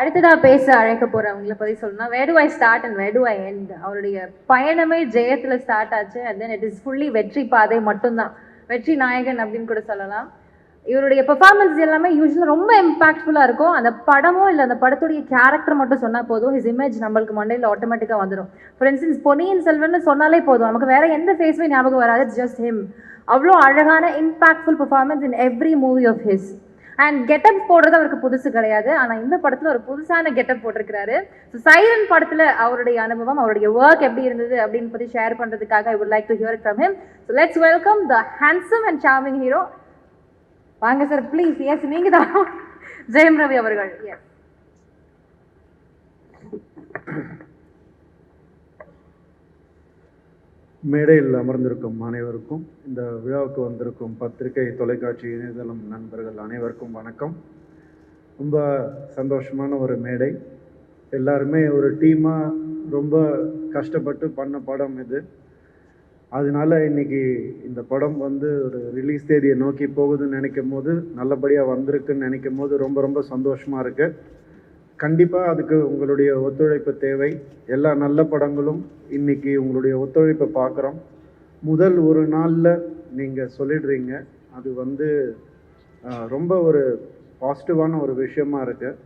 அடுத்ததா பேச அழைக்க போறவங்களை பத்தி சொல்லணும்னா where do I start and where do I end. அவருடைய பயணமே ஜெயத்துல ஸ்டார்ட் ஆச்சு and then it is fully வெற்றி பாதை மட்டும்தான், வெற்றி நாயகன் அப்படின்னு கூட சொல்லலாம். இவருடைய பெர்ஃபார்மன்ஸ் எல்லாமே யூஸ்வலாக ரொம்ப இம்பாக்ட்ஃபுல்லாக இருக்கும். அந்த படமோ இல்லை அந்த படத்துடைய கேரக்டர் மட்டும் சொன்னால் போதும், ஹிஸ் இமேஜ் நம்மளுக்கு மண்டையில் ஆட்டோமேட்டிக்காக வந்துடும். ஃபார் இன்ஸ்டன்ஸ் பொன்னியின் செல்வன் சொன்னாலே போதும், நமக்கு வேற எந்த ஃபேஸுமே ஞாபகம் வராது, இட்ஸ் ஜஸ்ட் ஹிம். அவ்வளோ அழகான impactful performance in every movie of his. And getup போடுறது அவருக்கு புதுசு கிடையாது, ஆனால் இந்த படத்தில் ஒரு புதுசான கெட்டப் போட்டிருக்கிறாரு. ஸோ சைரன் படத்தில் அவருடைய அனுபவம், அவருடைய ஒர்க் எப்படி இருந்தது அப்படின்னு பற்றி ஷேர் பண்ணுறதுக்காக I would like to hear it from him. So let's welcome the handsome and charming hero. வாங்க சார் ப்ளீஸ். எஸ், நீங்க தான் ஜெயம் ரவி அவர்கள். எஸ். மேடையில் அமர்ந்திருக்கும் அனைவருக்கும், இந்த விழாவுக்கு வந்திருக்கும் பத்திரிகை, தொலைக்காட்சி, இணையதளம் நண்பர்கள் அனைவருக்கும் வணக்கம். ரொம்ப சந்தோஷமான ஒரு மேடை. எல்லாருமே ஒரு டீமாக ரொம்ப கஷ்டப்பட்டு பண்ண படம் இது. அதனால இன்னைக்கு இந்த படம் ஒரு ரிலீஸ் தேதியை நோக்கி போகுதுன்னு நினைக்கும் போது, நல்லபடியாக வந்திருக்குன்னு நினைக்கும் போது ரொம்ப ரொம்ப சந்தோஷமாக இருக்குது. கண்டிப்பாக அதுக்கு உங்களுடைய ஒத்துழைப்பு தேவை. எல்லா நல்ல படங்களும் இன்னைக்கு உங்களுடைய ஒத்துழைப்பை பார்க்குறோம். முதல் ஒரு நாளில் நீங்கள் சொல்லிடுறீங்க, அது ரொம்ப ஒரு பாசிட்டிவான ஒரு விஷயமா இருக்குது.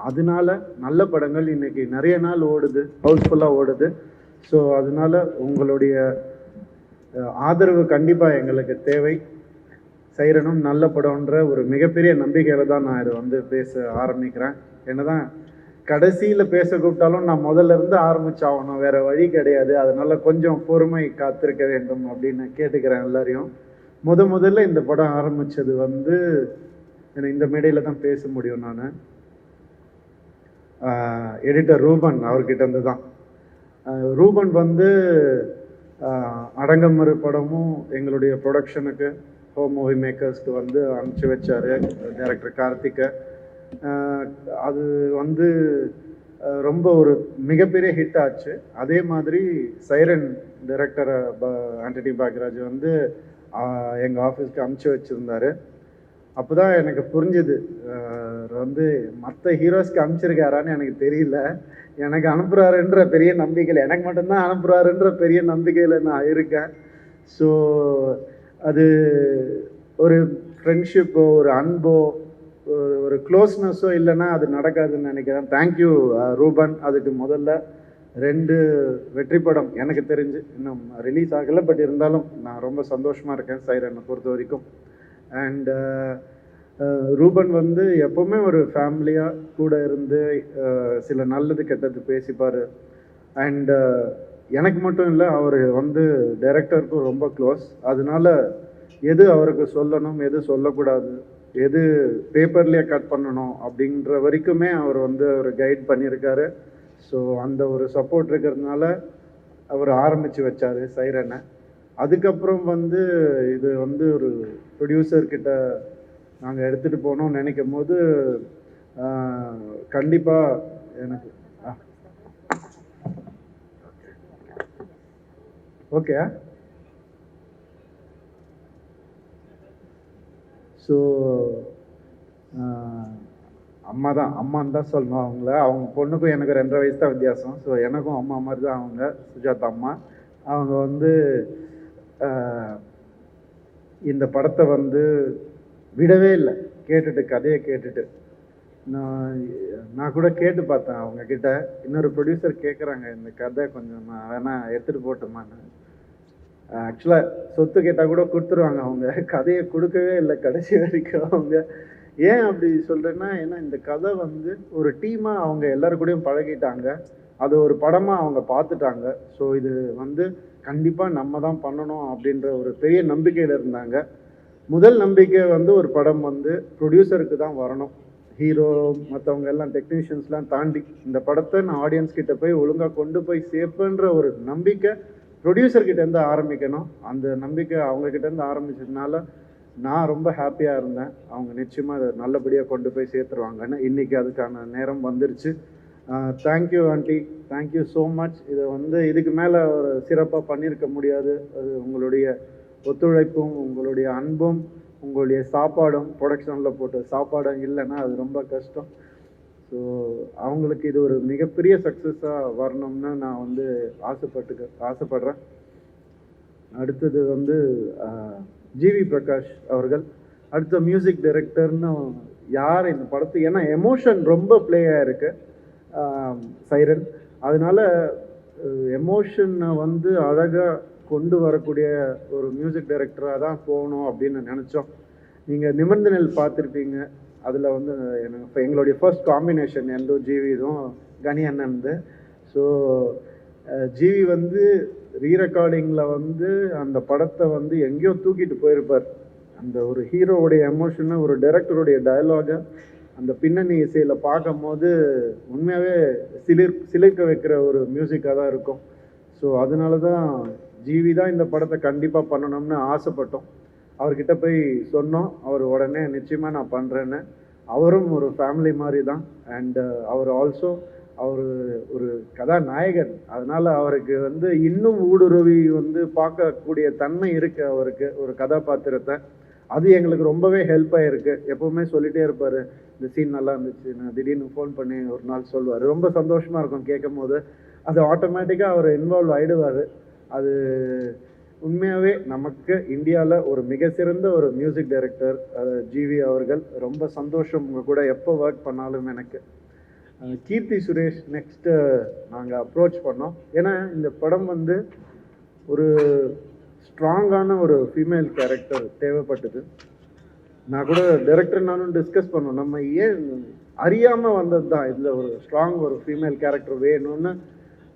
அதனால நல்ல படங்கள் இன்னைக்கு நிறைய நாள் ஓடுது, ஹவுஸ்ஃபுல்லாக ஓடுது. ஸோ அதனால உங்களுடைய ஆதரவு கண்டிப்பாக எங்களுக்கு தேவை. சைரனும் நல்ல படம்ன்ற ஒரு மிகப்பெரிய நம்பிக்கையில் தான் நான் இதை பேச ஆரம்பிக்கிறேன். என்னதான் கடைசியில் பேச கூப்பிட்டாலும் நான் முதல்ல இருந்து ஆரம்பிச்சாகணும், வேற வழி கிடையாது. அதனால கொஞ்சம் பொறுமை காத்திருக்க வேண்டும் அப்படின்னு கேட்டுக்கிறேன் எல்லாரையும். முதல்ல இந்த படம் ஆரம்பிச்சது எனக்கு இந்த மேடையில் தான் பேச முடியும். நான் எடிட்டர் ரூபன் அவர்கிட்ட இருந்து தான். ரூபன் அடங்கமறு படமும் எங்களுடைய ப்ரொடக்ஷனுக்கு, ஹோம் மூவி மேக்கர்ஸ்க்கு அனுப்பிச்சி வச்சார் டைரக்டர் கார்த்திகை. அது ரொம்ப ஒரு மிகப்பெரிய ஹிட் ஆச்சு. அதே மாதிரி சைரன் டைரக்டர் ஆண்டனி பாக்யராஜ் எங்கள் ஆஃபீஸ்க்கு அனுப்பிச்சி வச்சுருந்தார். அப்போ தான் எனக்கு புரிஞ்சுது, மற்ற ஹீரோஸ்க்கு அனுப்பிச்சிருக்காரான்னு எனக்கு தெரியல. எனக்கு அனுப்புகிறாருன்ற பெரிய நம்பிக்கையில், எனக்கு மட்டும்தான் அனுப்புகிறாருன்ற பெரிய நம்பிக்கையில் நான் இருக்கேன். ஸோ அது ஒரு ஃப்ரெண்ட்ஷிப்போ, ஒரு அன்போ, ஒரு க்ளோஸ்னஸோ இல்லைன்னா அது நடக்காதுன்னு நினைக்கிறேன். தேங்க்யூ ரூபன். அதுக்கு முதல்ல 2 வெற்றி படம் எனக்கு தெரிஞ்சு இன்னும் ரிலீஸ் ஆகலை, பட் இருந்தாலும் நான் ரொம்ப சந்தோஷமாக இருக்கேன் சைரனை பொறுத்த வரைக்கும். அண்ட் ரூபன் எப்போவுமே ஒரு ஃபேமிலியாக கூட இருந்து சில நல்லது கெட்டது பேசிப்பார். அண்ட் எனக்கு மட்டும் இல்லை, அவர் டைரக்டருக்கும் ரொம்ப க்ளோஸ். அதனால எது அவருக்கு சொல்லணும், எது சொல்லக்கூடாது, எது பேப்பர்லேயே கட் பண்ணணும் அப்படின்ற வரைக்குமே அவர் ஒரு கைட் பண்ணியிருக்காரு. ஸோ அந்த ஒரு சப்போர்ட் இருக்கிறதுனால அவர் ஆரம்பித்து வச்சார் சைரனை. அதுக்கப்புறம் இது ஒரு ப்ரொடியூசர்கிட்ட நாங்கள் எடுத்துகிட்டு போகணும்னு நினைக்கும் போது கண்டிப்பாக எனக்கு ஓகே. ஸோ அம்மான்னு தான் சொல்லணும் அவங்கள. அவங்க பொண்ணுக்கும் எனக்கு 2.5 வயசு தான் வித்தியாசம். ஸோ எனக்கும் அம்மா மாதிரி தான் அவங்க, சுஜாதா அம்மா. அவங்க இந்த படத்தை விடவே இல்லை, கதையை கேட்டுட்டு. நான் கூட கேட்டு பார்த்தேன் அவங்கக்கிட்ட. இன்னொரு ப்ரொடியூசர் கேட்குறாங்க, இந்த கதை கொஞ்சம் நான் வேணா எடுத்துகிட்டு போட்டோமான்னு. ஆக்சுவலாக சொத்து கேட்டால் கூட கொடுத்துருவாங்க அவங்க, கதையை கொடுக்கவே இல்லை கடைசி வரைக்கும் அவங்க. ஏன் அப்படி சொல்கிறேன்னா, ஏன்னா இந்த கதை ஒரு டீமாக அவங்க எல்லாரு கூடயும் பழகிட்டாங்க, அது ஒரு படமாக அவங்க பார்த்துட்டாங்க. ஸோ இது கண்டிப்பாக நம்ம தான் பண்ணணும் அப்படின்ற ஒரு பெரிய நம்பிக்கையில் இருந்தாங்க. முதல் நம்பிக்கை ஒரு படம் ப்ரொடியூசருக்கு தான் வரணும். ஹீரோ மற்றவங்க எல்லாம் டெக்னீஷியன்ஸ்லாம் தாண்டி இந்த படத்தை நான் ஆடியன்ஸ் கிட்ட போய் ஒழுங்காக கொண்டு போய் சேர்ப்பேன்ற ஒரு நம்பிக்கை ப்ரொடியூசர்கிட்டேருந்து ஆரம்பிக்கணும். அந்த நம்பிக்கை அவங்கக்கிட்டேருந்து ஆரம்பிச்சதுனால நான் ரொம்ப ஹாப்பியாக இருந்தேன். அவங்க நிச்சயமாக அதை நல்லபடியாக கொண்டு போய் சேர்த்துருவாங்கன்னு. இன்றைக்கி அதுக்கான நேரம் வந்துருச்சு. Thank you aunty, thank you so much. இதை இதுக்கு மேலே ஒரு சிறப்பாக பண்ணியிருக்க முடியாது. அது உங்களுடைய ஒத்துழைப்பும், உங்களுடைய அன்பும், உங்களுடைய சாப்பாடும், ப்ரொடக்ஷனில் போட்டு சாப்பாடும் இல்லைன்னா அது ரொம்ப கஷ்டம். ஸோ அவங்களுக்கு இது ஒரு மிகப்பெரிய சக்ஸஸாக வரணும்னு நான் வந்து ஆசைப்படுறேன். அடுத்தது வந்து ஜிவி பிரகாஷ் அவர்கள் அடுத்த மியூசிக் டைரக்டர்னு யார் இந்த படத்து, ஏன்னா எமோஷன் ரொம்ப ப்ளே ஆகிருக்கு சைரன், அதனால எமோஷனை வந்து அழகாக கொண்டு வரக்கூடிய ஒரு மியூசிக் டைரக்டராக தான் போகணும் அப்படின்னு நினச்சோம். நீங்கள் நிமிர்ந்த நெல் பார்த்துருப்பீங்க, அதில் வந்து எனக்கு எங்களுடைய ஃபர்ஸ்ட் காம்பினேஷன் எந்தோ ஜிவி இதுவும் கனி அண்ணன்து. ஸோ ஜிவி வந்து ரீரெக்கார்டிங்கில் வந்து அந்த படத்தை வந்து எங்கேயோ தூக்கிட்டு போயிருப்பார். அந்த ஒரு ஹீரோவுடைய எமோஷனை, ஒரு டைரக்டருடைய டயலாகை அந்த பின்னணி இசையில் பார்க்கும் போது உண்மையாகவே சிலிர்க்க வைக்கிற ஒரு மியூசிக்காக தான் இருக்கும். ஸோ அதனால தான் ஜிவி தான் இந்த படத்தை கண்டிப்பாக பண்ணணும்னு ஆசைப்பட்டோம். அவர்கிட்ட போய் சொன்னோம், அவர் உடனே நிச்சயமாக நான் பண்ணுறேன்னு. அவரும் ஒரு ஃபேமிலி மாதிரி தான். அண்டு அவர் ஆல்சோ அவர் ஒரு கதாநாயகன், அதனால் அவருக்கு வந்து இன்னும் ஊடுருவி வந்து பார்க்கக்கூடிய தன்மை இருக்குது அவருக்கு ஒரு கதாபாத்திரத்தை. அது எங்களுக்கு ரொம்பவே ஹெல்ப் ஆகிருக்கு. எப்போவுமே சொல்லிகிட்டே இருப்பார், இந்த சீன் நல்லா இருந்துச்சு, நான் திடீர்னு ஃபோன் பண்ணி ஒரு நாள் சொல்லுவார். ரொம்ப சந்தோஷமாக இருக்கும் கேட்கும் போது. அது ஆட்டோமேட்டிக்காக அவர் இன்வால்வ் ஆகிடுவார். அது உண்மையாகவே நமக்கு இந்தியாவில் ஒரு மிக சிறந்த ஒரு மியூசிக் டைரக்டர் ஜிவி அவர்கள். ரொம்ப சந்தோஷம் உங்கள் கூட எப்போ ஒர்க் பண்ணாலும் எனக்கு. கீர்த்தி சுரேஷ் நெக்ஸ்ட்டு நாங்கள் அப்ரோச் பண்ணோம். ஏன்னா இந்த படம் வந்து ஒரு ஸ்ட்ராங்கான ஒரு ஃபீமேல் கேரக்டர் தேவைப்பட்டது. நான் கூட டைரக்டர் நானும் டிஸ்கஸ் பண்ணோம், நம்ம ஏன் அறியாமல் வந்தது தான் இந்த ஒரு ஸ்ட்ராங் ஒரு ஃபீமேல் கேரக்டர் வேணும்னு.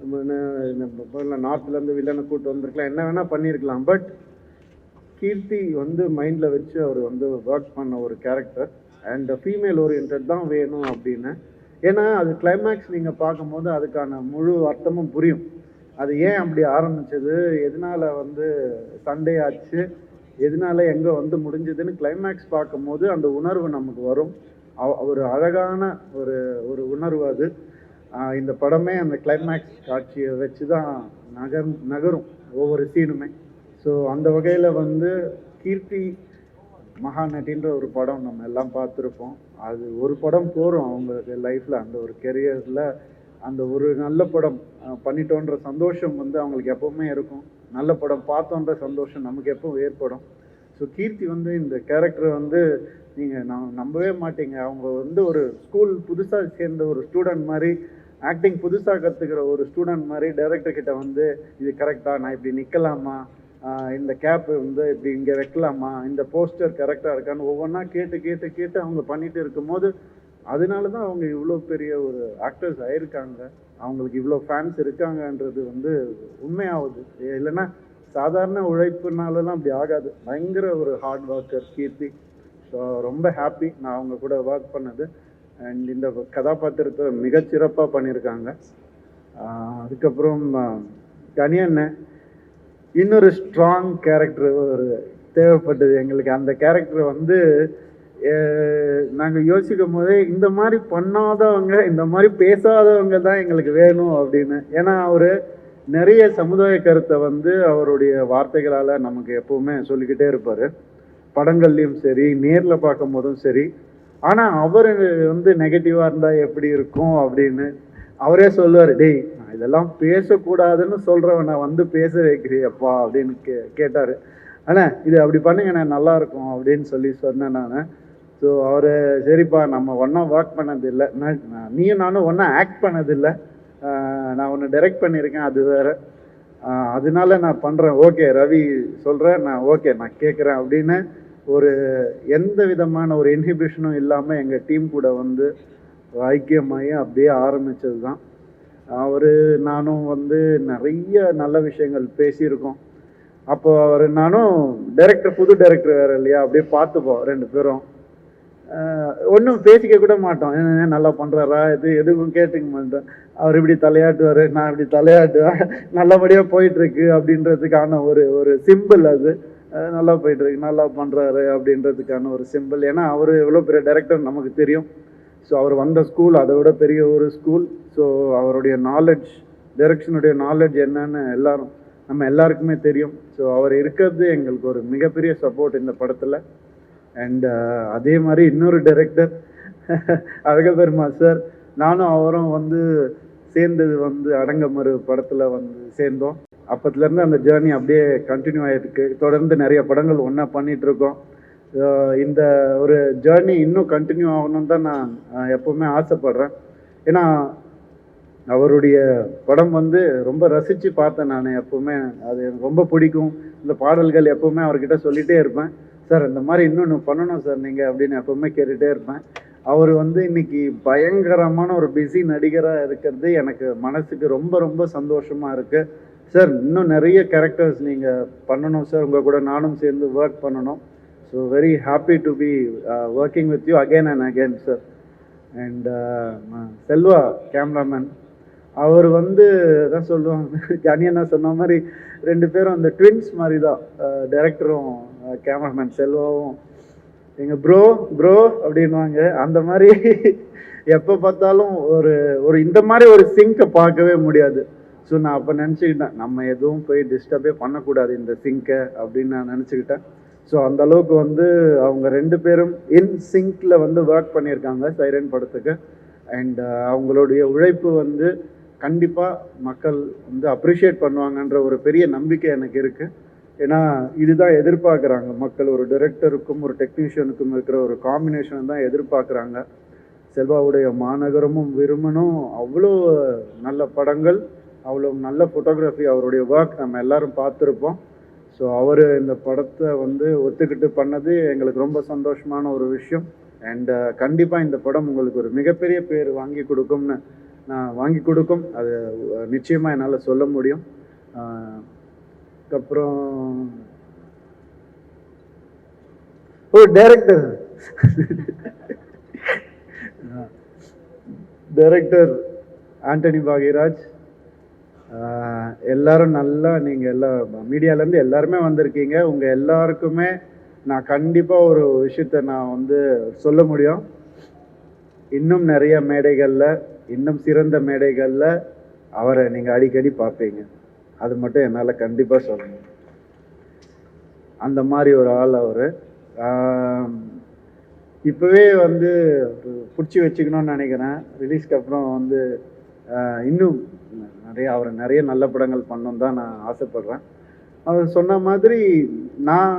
நம்ம நார்த்லேருந்து வில்லனை கூப்பிட்டு வந்திருக்கலாம், என்ன வேணால் பண்ணியிருக்கலாம். பட் கீர்த்தி வந்து மைண்டில் வச்சு அவர் வந்து ஒர்க் பண்ண ஒரு கேரக்டர் அண்ட் ஃபீமேல் ஓரியன்ட் தான் வேணும் அப்படின்னு. ஏன்னா அது கிளைமேக்ஸ் நீங்கள் பார்க்கும்போது அதுக்கான முழு அர்த்தமும் புரியும். அது ஏன் அப்படி ஆரம்பிச்சது, எதனால் வந்து சண்டே ஆச்சு, எதனால எங்கே வந்து முடிஞ்சதுன்னு கிளைமேக்ஸ் பார்க்கும்போது அந்த உணர்வு நமக்கு வரும். ஒரு அழகான ஒரு ஒரு உணர்வு அது. இந்த படமே அந்த கிளைமேக்ஸ் காட்சியை வச்சு தான் நகரும் ஒவ்வொரு சீனுமே. ஸோ அந்த வகையில் வந்து கீர்த்தி மகாநட்டின்ற ஒரு படம் நம்ம எல்லாம் பார்த்துருப்போம். அது ஒரு படம் போகிறோம் அவங்களுக்கு லைஃப்பில், அந்த ஒரு கெரியரில் அந்த ஒரு நல்ல படம் பண்ணிட்டோன்ற சந்தோஷம் வந்து அவங்களுக்கு எப்போவுமே இருக்கும். நல்ல படம் பார்த்தோன்ற சந்தோஷம் நமக்கு எப்போ ஏற்படும். ஸோ கீர்த்தி வந்து இந்த கேரக்டர் வந்து நீங்கள் நம்பவே மாட்டீங்க. அவங்க வந்து ஒரு ஸ்கூல் புதுசாக சேர்ந்த ஒரு ஸ்டூடெண்ட் மாதிரி, ஆக்டிங் புதுசாக கற்றுக்கிற ஒரு ஸ்டூடெண்ட் மாதிரி டைரக்டர்கிட்ட வந்து இது கரெக்டாக, நான் இப்படி நிற்கலாமா, இந்த கேப்பு வந்து இப்படி இங்கே வைக்கலாமா, இந்த போஸ்டர் கரெக்டாக இருக்கான்னு ஒவ்வொன்றா கேட்டு கேட்டு கேட்டு அவங்க பண்ணிட்டு இருக்கும்போது அதனால தான் அவங்க இவ்வளோ பெரிய ஒரு ஆக்டர்ஸ் ஆயிருக்காங்க, அவங்களுக்கு இவ்வளோ ஃபேன்ஸ் இருக்காங்கன்றது வந்து உண்மையாகுது. இல்லைன்னா சாதாரண உழைப்புனாலலாம் அப்படி ஆகாது. பயங்கர ஒரு ஹார்ட் ஒர்க்கர் கீர்த்தி. ஸோ ரொம்ப ஹாப்பி நான் அவங்க கூட ஒர்க் பண்ணது. அண்ட் இந்த கதாபாத்திரத்தை மிகச்சிறப்பாக பண்ணியிருக்காங்க. அதுக்கப்புறம் கனியண்ணன் இன்னொரு ஸ்ட்ராங் கேரக்டர் ஒரு தேவைப்பட்டது எங்களுக்கு. அந்த கேரக்டர் வந்து நாங்கள் யோசிக்கும் போதே இந்த மாதிரி பண்ணாதவங்க, இந்த மாதிரி பேசாதவங்க தான் எங்களுக்கு வேணும் அப்படின்னு. ஏன்னா அவர் நிறைய சமுதாய கருத்தை வந்து அவருடைய வார்த்தைகளால் நமக்கு எப்பவுமே சொல்லிக்கிட்டே இருப்பார். படங்கள்லையும் சரி, நேரில் பார்க்கும் போதும் சரி. ஆனால் அவர் வந்து நெகட்டிவாக இருந்தால் எப்படி இருக்கும் அப்படின்னு அவரே சொல்லுவார், டேய் நான் இதெல்லாம் பேசக்கூடாதுன்னு சொல்கிறவனை வந்து பேச வைக்கிறியப்பா அப்படின்னு கேட்டார். ஆனால் இது அப்படி பண்ணுங்க நான் நல்லாயிருக்கும் அப்படின்னு சொன்னேன் நான். ஸோ அவர் சரிப்பா நம்ம ஒன்றா ஒர்க் பண்ணதில்லை, நீயும் நானும் ஒன்றா ஆக்ட் பண்ணதில்லை, நான் ஒன்று டைரக்ட் பண்ணியிருக்கேன் அது வேறு, அதனால நான் பண்ணுறேன், ஓகே ரவி சொல்கிறேன், நான் ஓகே நான் கேட்குறேன் அப்படின்னு ஒரு எந்த விதமான ஒரு இன்ஹிபிஷனும் இல்லாமல் எங்கள் டீம் கூட வந்து ஐக்கியமாகி அப்படியே ஆரம்பித்தது தான். அவர் நானும் வந்து நிறைய நல்ல விஷயங்கள் பேசியிருக்கோம். அப்போ அவர் நானும் டைரக்டர், புது டைரக்டர் வேறு இல்லையா, அப்படியே பார்த்துப்போம் ரெண்டு பேரும். ஒன்றும் பேசிக்க கூட மாட்டோம், நல்லா பண்ணுறாரா இது எதுவும் கேட்டுக்க மாட்டோம். அவர் இப்படி தலையாட்டுவார், நான் இப்படி தலையாட்டுவேன், நல்லபடியாக போயிட்டுருக்கு அப்படின்றதுக்கான ஒரு ஒரு சிம்பிள் அது. நல்லா போயிட்டுருக்கு, நல்லா பண்ணுறாரு அப்படின்றதுக்கான ஒரு சிம்பிள். ஏன்னா அவர் எவ்வளோ பெரிய டைரக்டர் நமக்கு தெரியும். ஸோ அவர் வந்த ஸ்கூல் அதை விட பெரிய ஒரு ஸ்கூல். ஸோ அவருடைய நாலேஜ், டைரக்ஷனுடைய நாலேஜ் என்னன்னு நம்ம எல்லாருக்குமே தெரியும். ஸோ அவர் இருக்கிறது எங்களுக்கு ஒரு மிகப்பெரிய சப்போர்ட் இந்த படத்தில். அண்ட் அதே மாதிரி இன்னொரு டைரக்டர் அழகபெருமா சார், நானும் அவரும் வந்து சேர்ந்தது வந்து அடங்கமறு படத்தில் வந்து சேர்ந்தோம். அப்பத்துலேருந்து அந்த ஜேர்னி அப்படியே கண்டினியூ ஆகிருக்கு. தொடர்ந்து நிறைய படங்கள் ஒன்றா பண்ணிகிட்ருக்கோம். இந்த ஒரு ஜேர்னி இன்னும் கண்டினியூ ஆகணும்னு தான் நான் எப்போவுமே ஆசைப்பட்றேன். ஏன்னா அவருடைய படம் வந்து ரொம்ப ரசித்து பார்த்தேன் நான். எப்போவுமே அது எனக்கு ரொம்ப பிடிக்கும். இந்த பாடல்கள் எப்போவுமே அவர்கிட்ட சொல்லிகிட்டே இருப்பேன், சார் இந்த மாதிரி இன்னொன்று பண்ணணும் சார் நீங்கள் அப்படின்னு எப்போவுமே கேட்டுகிட்டே இருப்பேன். அவர் வந்து இன்னைக்கு பயங்கரமான ஒரு பிஸி நடிகராக இருக்கிறது எனக்கு மனசுக்கு ரொம்ப ரொம்ப சந்தோஷமாக இருக்குது. சார் இன்னும் நிறைய கேரக்டர்ஸ் நீங்கள் பண்ணணும் சார், உங்கள் கூட நானும் சேர்ந்து ஒர்க் பண்ணணும். So very happy to be working with you again and again sir. And Selva cameraman, அவர் வந்து தான் சொல்லுவாங்க, கனியண்ணா சொன்ன மாதிரி 2 பேரும் அந்த ட்வின்ஸ் மாதிரி தான். டைரக்டரும் கேமராமேன் செல்வாவும் எங்கள் ப்ரோ அப்படின்வாங்க. அந்த மாதிரி எப்போ பார்த்தாலும் ஒரு இந்த மாதிரி ஒரு சிங்கை பார்க்கவே முடியாது. ஸோ நான் அப்போ நினச்சிக்கிட்டேன், நம்ம எதுவும் போய் டிஸ்டர்பே பண்ணக்கூடாது இந்த சிங்கை அப்படின்னு நான் நினச்சிக்கிட்டேன். ஸோ அந்த அளவுக்கு வந்து அவங்க 2 பேரும் இன் சிங்கில் வந்து ஒர்க் பண்ணியிருக்காங்க சைரன் படத்துக்கு. அண்ட் அவங்களுடைய உழைப்பு வந்து கண்டிப்பாக மக்கள் வந்து அப்ரிஷியேட் பண்ணுவாங்கன்ற ஒரு பெரிய நம்பிக்கை எனக்கு இருக்குது. ஏன்னா இதுதான் எதிர்பார்க்குறாங்க மக்கள். ஒரு டைரக்டருக்கும் ஒரு டெக்னீஷியனுக்கும் இருக்கிற ஒரு காம்பினேஷன் தான் எதிர்பார்க்குறாங்க. செல்வாவுடைய மாநகரமும் விரும்பணும் அவ்வளோ நல்ல படங்கள், அவ்வளோ நல்ல ஃபோட்டோகிராஃபி, அவருடைய ஒர்க் நம்ம எல்லாரும் பார்த்துருப்போம். ஸோ அவர் இந்த படத்தை வந்து ஒத்துக்கிட்டு பண்ணது எங்களுக்கு ரொம்ப சந்தோஷமான ஒரு விஷயம். அண்ட் கண்டிப்பாக இந்த படம் உங்களுக்கு ஒரு மிகப்பெரிய பேர் வாங்கி கொடுக்கும், அது நிச்சயமாக என்னால் சொல்ல முடியும். அப்புறம் டைரக்டர் ஆண்டனி பாக்யராஜ், எல்லாரும் நல்லா, நீங்கள் எல்லா மீடியாலேருந்து எல்லாருமே வந்திருக்கீங்க. உங்கள் எல்லாருக்குமே நான் கண்டிப்பாக ஒரு விஷயத்தை நான் வந்து சொல்ல முடியும். இன்னும் நிறைய மேடைகளில், இன்னும் சிறந்த மேடைகளில் அவரை நீங்கள் அடிக்கடி பார்ப்பீங்க. அது மட்டும் என்னால் கண்டிப்பாக சொல்லணும். அந்த மாதிரி ஒரு ஆள் அவர். இப்போவே வந்து பிடிச்சி வச்சுக்கணும்னு நினைக்கிறேன். ரிலீஸ்க்கு அப்புறம் வந்து இன்னும் அவரை நிறைய நல்ல படங்கள் பண்ணணும் தான் நான் ஆசைப்பட்றேன். அவர் சொன்ன மாதிரி நான்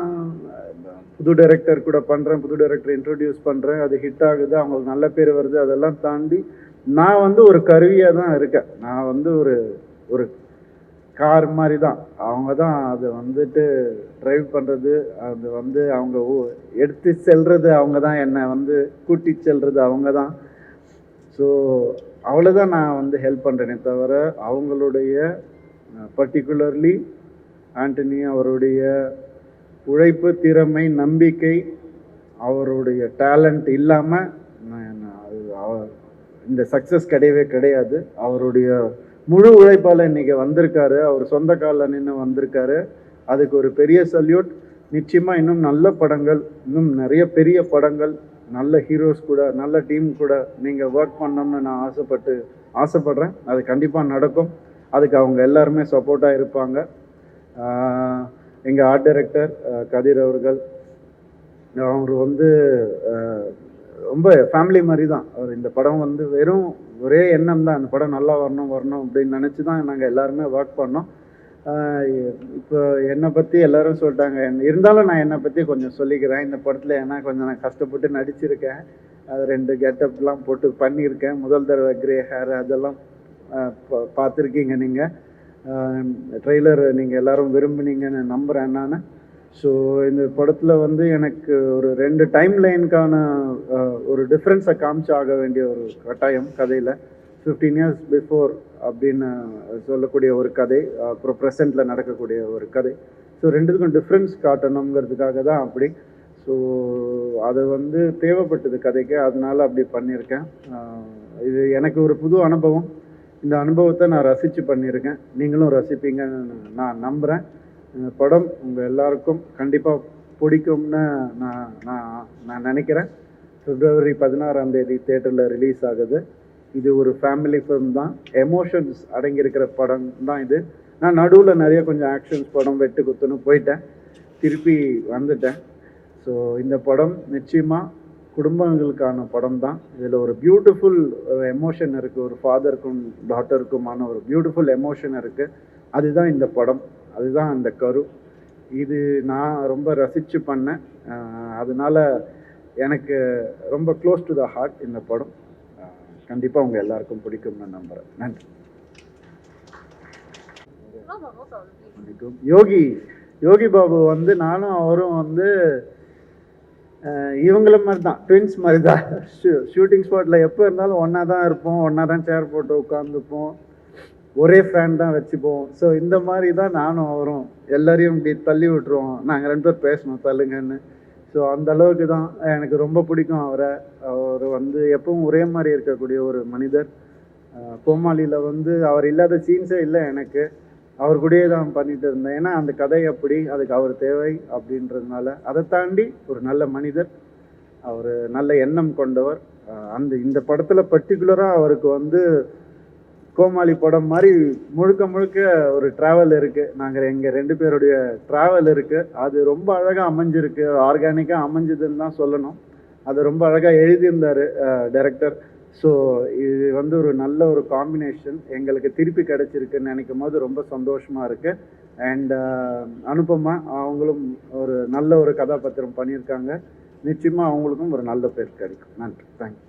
புது டைரக்டர் கூட பண்ணுறேன், புது டைரக்டர் இன்ட்ரடியூஸ் பண்ணுறேன், அது ஹிட் ஆகுது, அவங்களுக்கு நல்ல பேர் வருது. அதெல்லாம் தாண்டி நான் வந்து ஒரு கருவியாக தான் இருக்கேன். நான் வந்து ஒரு கார் மாதிரி தான். அவங்க தான் அதை வந்துட்டு ட்ரைவ் பண்ணுறது, அது வந்து அவங்க எடுத்து செல்வது அவங்க தான், என்னை வந்து கூட்டி செல்வது அவங்க தான். ஸோ அவ்வளோதான் நான் வந்து ஹெல்ப் பண்ணுறேனே தவிர அவங்களுடைய பர்டிகுலர்லி ஆண்டனி அவருடைய உழைப்பு, திறமை, நம்பிக்கை, அவருடைய டேலண்ட் இல்லாமல் இந்த சக்ஸஸ் கிடையாது. அவருடைய முழு உழைப்பால் இன்றைக்கி வந்திருக்காரு. அவர் சொந்த காலில் நின்று வந்திருக்காரு. அதுக்கு ஒரு பெரிய சல்யூட். நிச்சயமாக இன்னும் நல்ல படங்கள், இன்னும் நிறைய பெரிய படங்கள், நல்ல ஹீரோஸ் கூட, நல்ல டீம் கூட நீங்கள் ஒர்க் பண்ணணும்னு நான் ஆசைப்படுறேன். அது கண்டிப்பாக நடக்கும். அதுக்கு அவங்க எல்லாருமே சப்போர்ட்டாக இருப்பாங்க. எங்கள் ஆர்ட் டைரக்டர் கதிர் அவர்கள், அவர் வந்து ரொம்ப ஃபேமிலி மாதிரி தான். அவர் இந்த படம் வந்து வெறும் ஒரே எண்ணம் தான், அந்த படம் நல்லா வரணும் அப்படின்னு நினச்சி தான் நாங்கள் எல்லாருமே ஒர்க் பண்ணோம். இப்போ என்னை பற்றி எல்லோரும் சொல்லிட்டாங்க, இருந்தாலும் நான் என்னை பற்றி கொஞ்சம் சொல்லிக்கிறேன். இந்த படத்தில் ஏன்னா கொஞ்சம் நான் கஷ்டப்பட்டு நடிச்சிருக்கேன். அது 2 கெட்டப்லாம் போட்டு பண்ணியிருக்கேன். முதல் தடவை கிரே ஹேர் அதெல்லாம் பார்த்துருக்கீங்க நீங்கள். ட்ரெய்லர் நீங்கள் எல்லோரும் விரும்புனீங்கன்னு நம்புகிறேன் நான். ஸோ இந்த படத்தில் வந்து எனக்கு ஒரு 2 டைம் லைனுக்கான ஒரு டிஃப்ரென்ஸை காமிச்சு ஆக வேண்டிய ஒரு கட்டாயம் கதையில். 15 years பிஃபோர் அப்படின்னு சொல்லக்கூடிய ஒரு கதை, அப்புறம் ப்ரெசண்ட்டில் நடக்கக்கூடிய ஒரு கதை. ஸோ 2த்துக்கும் டிஃப்ரென்ஸ் காட்டணுங்கிறதுக்காக தான் அப்படி. ஸோ அது வந்து தேவைப்பட்டது கதைக்கு, அதனால அப்படி பண்ணியிருக்கேன். இது எனக்கு ஒரு புது அனுபவம். இந்த அனுபவத்தை நான் ரசித்து பண்ணியிருக்கேன். நீங்களும் ரசிப்பீங்கன்னு நான் நம்புகிறேன். படம் உங்கள் எல்லாருக்கும் கண்டிப்பாக பிடிக்கும்னு நான் நினைக்கிறேன். February 16 தேட்டரில் ரிலீஸ் ஆகுது. இது ஒரு ஃபேமிலி ஃபிலிம் தான். எமோஷன்ஸ் அடங்கியிருக்கிற படம் தான் இது. நான் நடுவில் நிறைய கொஞ்சம் ஆக்ஷன்ஸ் படம் வெட்டு குத்துன்னு போயிட்டேன், திருப்பி வந்துட்டேன். ஸோ இந்த படம் நிச்சயமாக குடும்பங்களுக்கான படம் தான். இதில் ஒரு பியூட்டிஃபுல் எமோஷன் இருக்குது, ஒரு ஃபாதருக்கும் டாட்டருக்குமான ஒரு பியூட்டிஃபுல் எமோஷன் இருக்குது. அதுதான் இந்த படம், அதுதான் அந்த கரு. இது நான் ரொம்ப ரசித்து பண்ணேன். அதனால எனக்கு ரொம்ப க்ளோஸ் டு த ஹார்ட் இந்த படம். கண்டிப்பாக உங்கள் எல்லாருக்கும் பிடிக்கும்னு நம்புகிறேன். நன்றி. யோகி பாபு வந்து நானும் அவரும் வந்து இவங்கள மாதிரி தான், ட்வின்ஸ் மாதிரி தான். ஷூட்டிங் ஸ்பாட்டில் எப்போ இருந்தாலும் ஒன்றா தான் இருப்போம், ஒன்றா தான் சேர் போட்டு உட்காந்துப்போம், ஒரே ஃபேன் தான் வச்சுப்போம். ஸோ இந்த மாதிரி தான் நானும் அவரும் எல்லாரையும் இப்படி தள்ளி விட்டுருவோம், நாங்கள் 2 பேர் பேசணும் தள்ளுங்கன்னு. ஸோ அந்த அளவுக்கு தான் எனக்கு ரொம்ப பிடிக்கும் அவரை. அவர் வந்து எப்பவும் ஒரே மாதிரி இருக்கக்கூடிய ஒரு மனிதர். கோமாளியில் வந்து அவர் இல்லாத சீன்ஸே இல்லை எனக்கு. அவர் கூடயே தான் பண்ணிட்டு இருந்தேன். ஏன்னா அந்த கதை அப்படி, அதுக்கு அவர் தேவை அப்படின்றதுனால. அதை தாண்டி ஒரு நல்ல மனிதர், அவர் நல்ல எண்ணம் கொண்டவர். இந்த படத்தில் பர்டிகுலராக அவருக்கு வந்து கோமாளி படம் மாதிரி முழுக்க முழுக்க ஒரு ட்ராவல் இருக்குது. நாங்கள் எங்கள் 2 பேருடைய ட்ராவல் இருக்குது. அது ரொம்ப அழகாக அமைஞ்சிருக்கு, ஆர்கானிக்காக அமைஞ்சதுன்னு தான் சொல்லணும். அது ரொம்ப அழகாக எழுதியிருந்தார் டைரக்டர். ஸோ இது வந்து ஒரு நல்ல ஒரு காம்பினேஷன் எங்களுக்கு திருப்பி கிடச்சிருக்குன்னு நினைக்கும் போது ரொம்ப சந்தோஷமாக இருக்குது. அண்ட் அனுபமா அவங்களும் ஒரு நல்ல ஒரு கதாபாத்திரம் பண்ணியிருக்காங்க. நிச்சயமாக அவங்களுக்கும் ஒரு நல்ல பேர் கிடைக்கும். நன்றி. தேங்க்யூ.